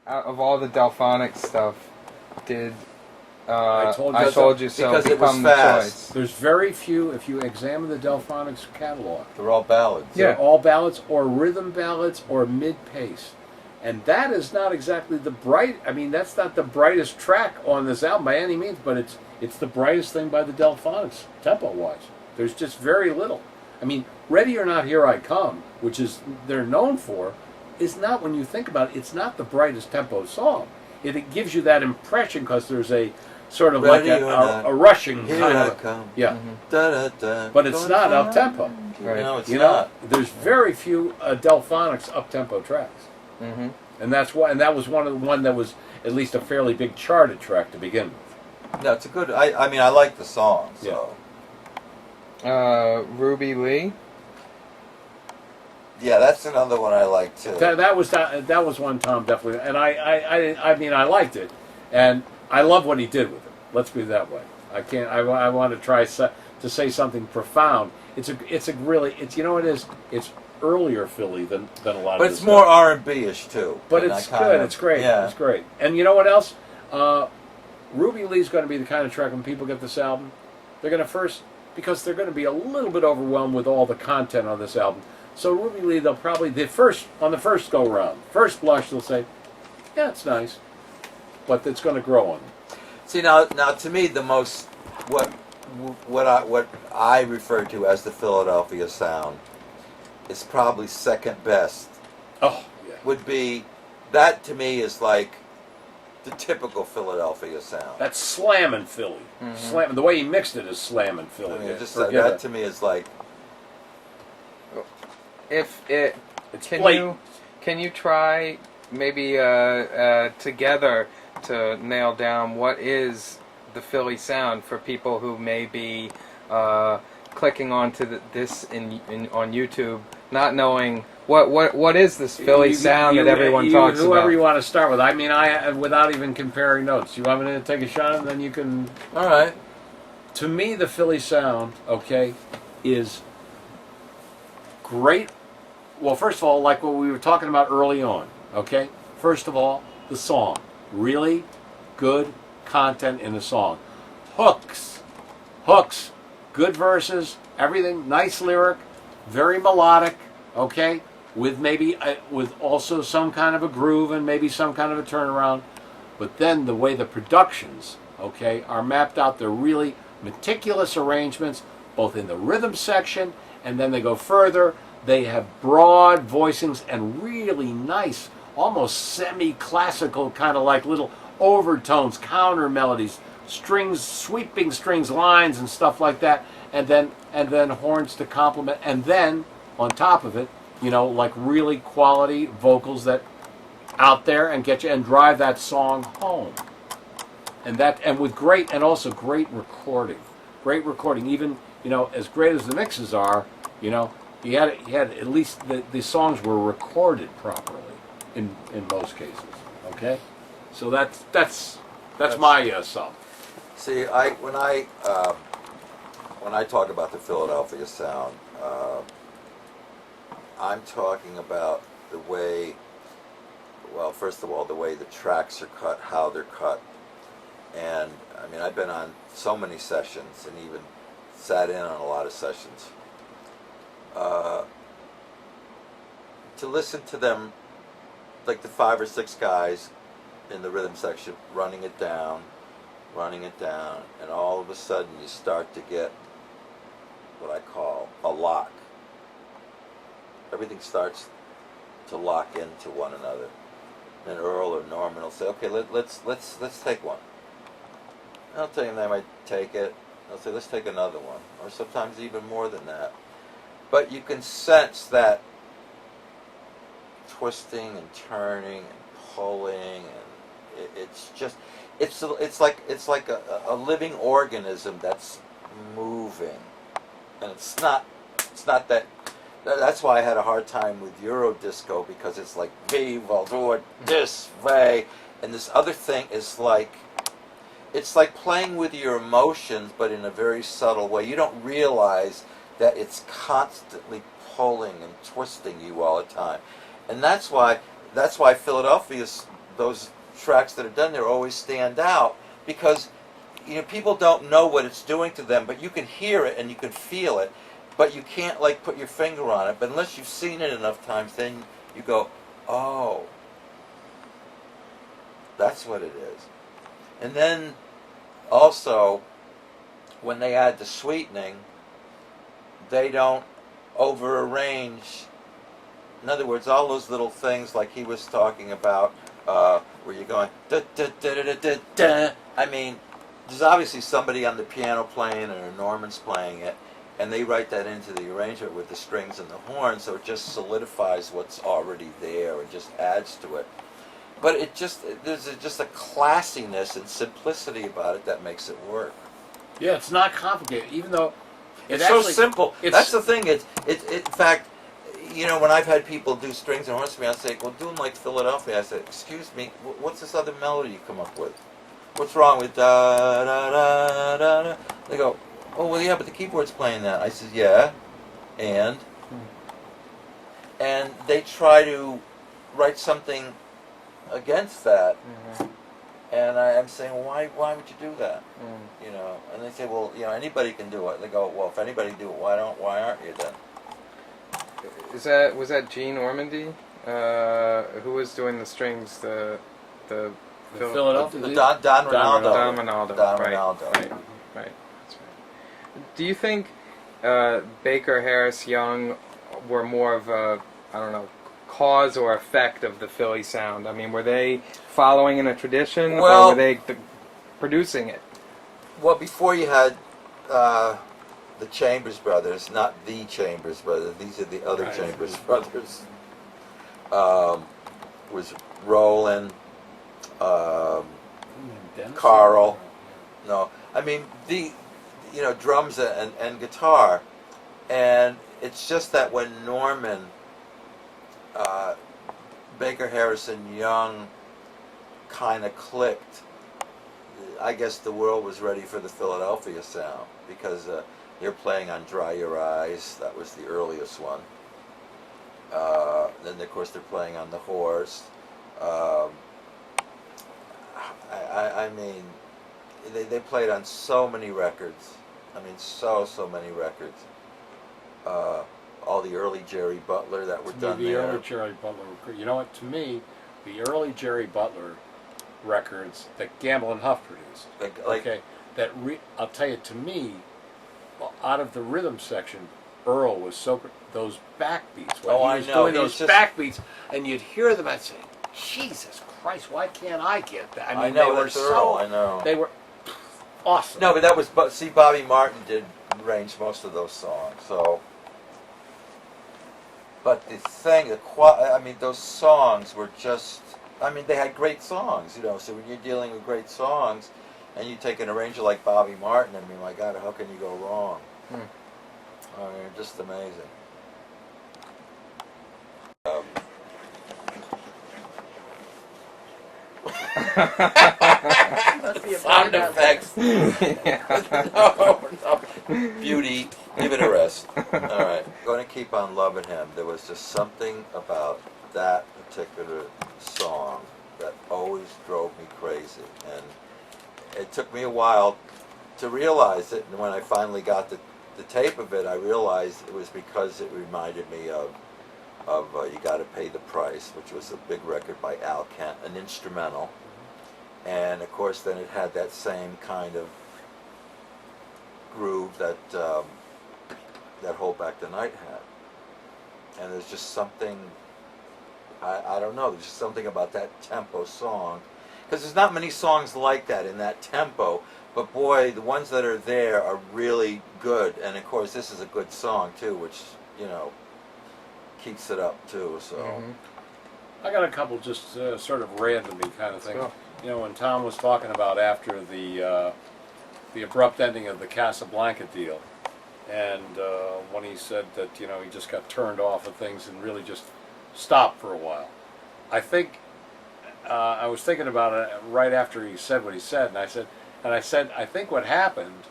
out of all the Delphonics stuff, did I I Told You So because it was become the fast. choice? There's very few, if you examine the Delphonics catalog, They're all ballads. they're Yeah. all ballads or rhythm ballads or mid-pace. And that is not exactly that's not the brightest track on this album by any means, but it's the brightest thing by the Delphonics, tempo-wise. There's just very little. I mean, Ready or Not, Here I Come, which is they're known for, is not, when you think about it, it's not the brightest tempo song. It gives you that impression because there's a sort of Ready like or not, a rushing Here kind I of, come. yeah. Da, da, da, But it's going not far. up tempo. Right. No, it's You not. know, there's very few Delphonics up tempo tracks, Mm-hmm. and that's why. And that was one that was at least a fairly big charted track to begin with. No, it's a good. I mean, I like the song. So Ruby Lee. yeah, that's another one I like too. That was one Tom definitely, and I mean I liked it, and I love what he did with it. Let's be that way. I can't. I want to try to say something profound. It's you know what it is. It's earlier Philly than a lot But of. it's this more stuff. R&B-ish too. But And it's I kind good. of- It's great. Yeah. It's great. And you know what else? Ruby Lee's going to be the kind of track when people get this album, they're going to first, because they're going to be a little bit overwhelmed with all the content on this album. So Ruby Lee, they'll probably on the first go round, first blush, they'll say, "Yeah, it's nice," but it's going to grow on them. See now to me the most what I refer to as the Philadelphia sound is probably second best. Oh, yeah. Would be that to me is like the typical Philadelphia sound. That's slamming Philly. Slam. The way he mixed it is slamming Philly. I mean, Yeah, just forget that it. to me is like If it It's can blatant. can you try maybe together to nail down what is the Philly sound for people who may be clicking onto this on YouTube, not knowing what is this Philly sound that everyone talks whoever about. you want to start with. I mean, without even comparing notes. You want me to take a shot and then you can. all right. To me, the Philly sound, okay, is great. Well, first of all, like what we were talking about early on, okay? First of all, the song. Really good content in the song. Hooks. Good verses, everything, nice lyric, very melodic, okay? With with also some kind of a groove and maybe some kind of a turnaround. But then the way the productions, okay, are mapped out, they're really meticulous arrangements, both in the rhythm section, and then they go further. They have broad voicings and really nice, almost semi-classical kind of like little overtones, counter melodies, strings, sweeping strings, lines, and stuff like that, and then horns to complement, and then on top of it, you know, like really quality vocals that out there and get you and drive that song home. And with great recording. Even, you know, as great as the mixes are, you know, he had at least the songs were recorded properly in most cases. Okay, so that's my sum. See, when I talk about the Philadelphia sound, I'm talking about the way. Well, first of all, the way the tracks are cut, how they're cut. And, I mean, I've been on so many sessions and even sat in on a lot of sessions. To listen to them, like the 5 or 6 guys in the rhythm section, running it down, and all of a sudden you start to get what I call a lock. Everything starts to lock into one another. And Earl or Norman will say, "Okay, let's take one." I'll tell him they might take it. I'll say, "Let's take another one," or sometimes even more than that. But you can sense that twisting and turning and pulling, and it's just it's like a living organism that's moving, and it's not that. That's why I had a hard time with Euro disco, because it's like, we will do it this way. And this other thing is like, it's like playing with your emotions, but in a very subtle way. You don't realize that it's constantly pulling and twisting you all the time. And that's why Philadelphia's those tracks that are done there always stand out because people don't know what it's doing to them, but you can hear it and you can feel it, but you can't like put your finger on it. But unless you've seen it enough times, then you go, oh, that's what it is. And then also, when they add the sweetening, they don't over-arrange. In other words, all those little things like he was talking about, where you're going, da, da, da, da, da, da. I mean, there's obviously somebody on the piano playing or Norman's playing it, and they write that into the arrangement with the strings and the horn, so it just solidifies what's already there and just adds to it. But there's just a classiness and simplicity about it that makes it work. Yeah, it's not complicated, even though It's so simple. That's the thing. In fact, when I've had people do strings and horns to me, I say, well, do them like Philadelphia. I said, excuse me, what's this other melody you come up with? What's wrong with da da da da da? They go, oh, well, yeah, but the keyboard's playing that. I said, yeah, and they try to write something against that. Mm-hmm. And I'm saying, well, why would you do that? And they say, well, anybody can do it. They go, well, if anybody can do it, why aren't you then? Was that Gene Ormandy? Who was doing the strings? The Philadelphia. Don Ronaldo. Don Ronaldo. Don Right. Ronaldo. Right. Right. That's right. Do you think Baker, Harris, Young were more of a, I don't know, cause or effect of the Philly sound? I mean, were they following in a tradition, or were they producing it? Well, before you had the Chambers Brothers, not the Chambers Brothers, these are the other Right. Chambers Brothers, was Roland, Carl. No, I mean drums and guitar, and it's just that when Norman, Baker, Harrison, Young kind of clicked, I guess the world was ready for the Philadelphia sound because they're playing on Dry Your Eyes. That was the earliest one. Then of course they're playing on The Horse. I mean, they played on so many records. I mean, so many records. All the early Jerry Butler that were done The there. early Jerry Butler. You know what? To me, the early Jerry Butler records that Gamble and Huff produced. Like I'll tell you, to me, out of the rhythm section, Earl was so those backbeats. When he was doing those backbeats, and you'd hear them, I'd say, Jesus Christ, why can't I get that? I mean, know, they were that's Earl, I know. They were awesome. No, but that was. But see, Bobby Martin did arrange most of those songs. So, but the thing, I mean, those songs were just. I mean, they had great songs, So when you're dealing with great songs, and you take an arranger like Bobby Martin, I mean, my God, how can you go wrong? I mean, just amazing. Sound effects. No. Beauty. Give it a rest. All right. Going to keep on loving him. There was just something about that particular song that always drove me crazy, and it took me a while to realize it. And when I finally got the tape of it, I realized it was because it reminded me of You Gotta Pay the Price, which was a big record by Al Kent, an instrumental. And of course then it had that same kind of groove that Hold Back the Night had. And there's just something, I don't know, there's just something about that tempo song. Because there's not many songs like that in that tempo, but boy, the ones that are there are really good. And of course this is a good song too, which, keeps it up too, so. Mm-hmm. I got a couple just sort of randomly kind of things. Cool. When Tom was talking about after the abrupt ending of the Casablanca deal, and when he said that he just got turned off of things and really just stopped for a while, I think I was thinking about it right after he said what he said, and I said I think what happened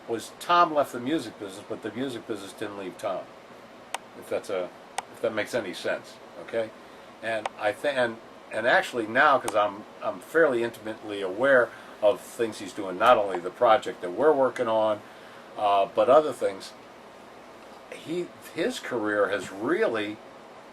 was Tom left the music business, but the music business didn't leave Tom. If that makes any sense, okay? And and actually now, because I'm fairly intimately aware of things he's doing, not only the project that we're working on, but other things. His career has really,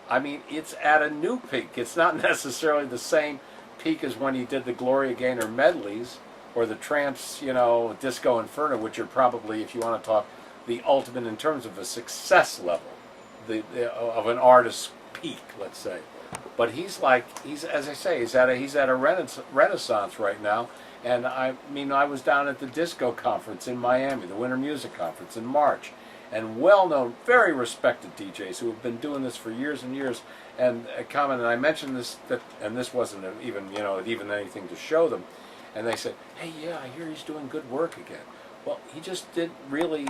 I mean, it's at a new peak. It's not necessarily the same peak as when he did the Gloria Gaynor medleys or the Tramps, Disco Inferno, which are probably, if you want to talk, the ultimate in terms of a success level, of an artist's peak, let's say. But he's as I say, he's at a renaissance right now. And I mean, I was down at the disco conference in Miami, the Winter Music Conference in March, and well-known, very respected DJs who have been doing this for years and years, and commented. And I mentioned this, and this wasn't even anything to show them, and they said, "Hey, yeah, I hear he's doing good work again." Well, he just did really.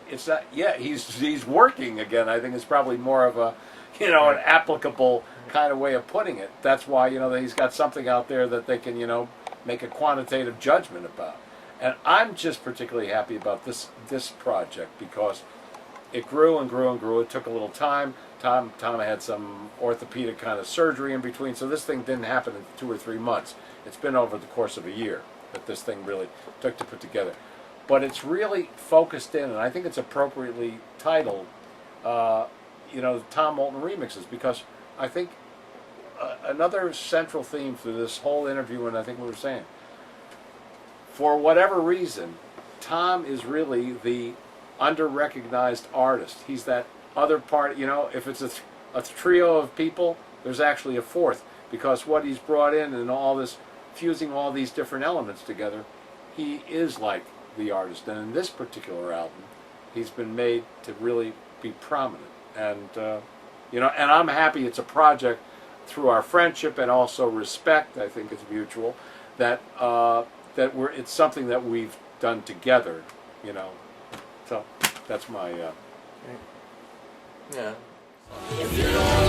It's not. Yeah, he's working again. I think it's probably more of a, an applicable kind of way of putting it. That's why that he's got something out there that they can make a quantitative judgment about. And I'm just particularly happy about this project because it grew and grew and grew. It took a little time. Tom had some orthopedic kind of surgery in between, so this thing didn't happen in 2 or 3 months. It's been over the course of a year that this thing really took to put together. But it's really focused in, and I think it's appropriately titled, Tom Moulton Remixes, because I think another central theme through this whole interview, and I think we were saying, for whatever reason, Tom is really the under-recognized artist. He's that other part, if it's a trio of people, there's actually a fourth, because what he's brought in and all this, fusing all these different elements together, he is like the artist. And in this particular album, he's been made to really be prominent. And, and I'm happy it's a project through our friendship and also respect, I think it's mutual, that it's something that we've done together, So that's my Yeah. If you don't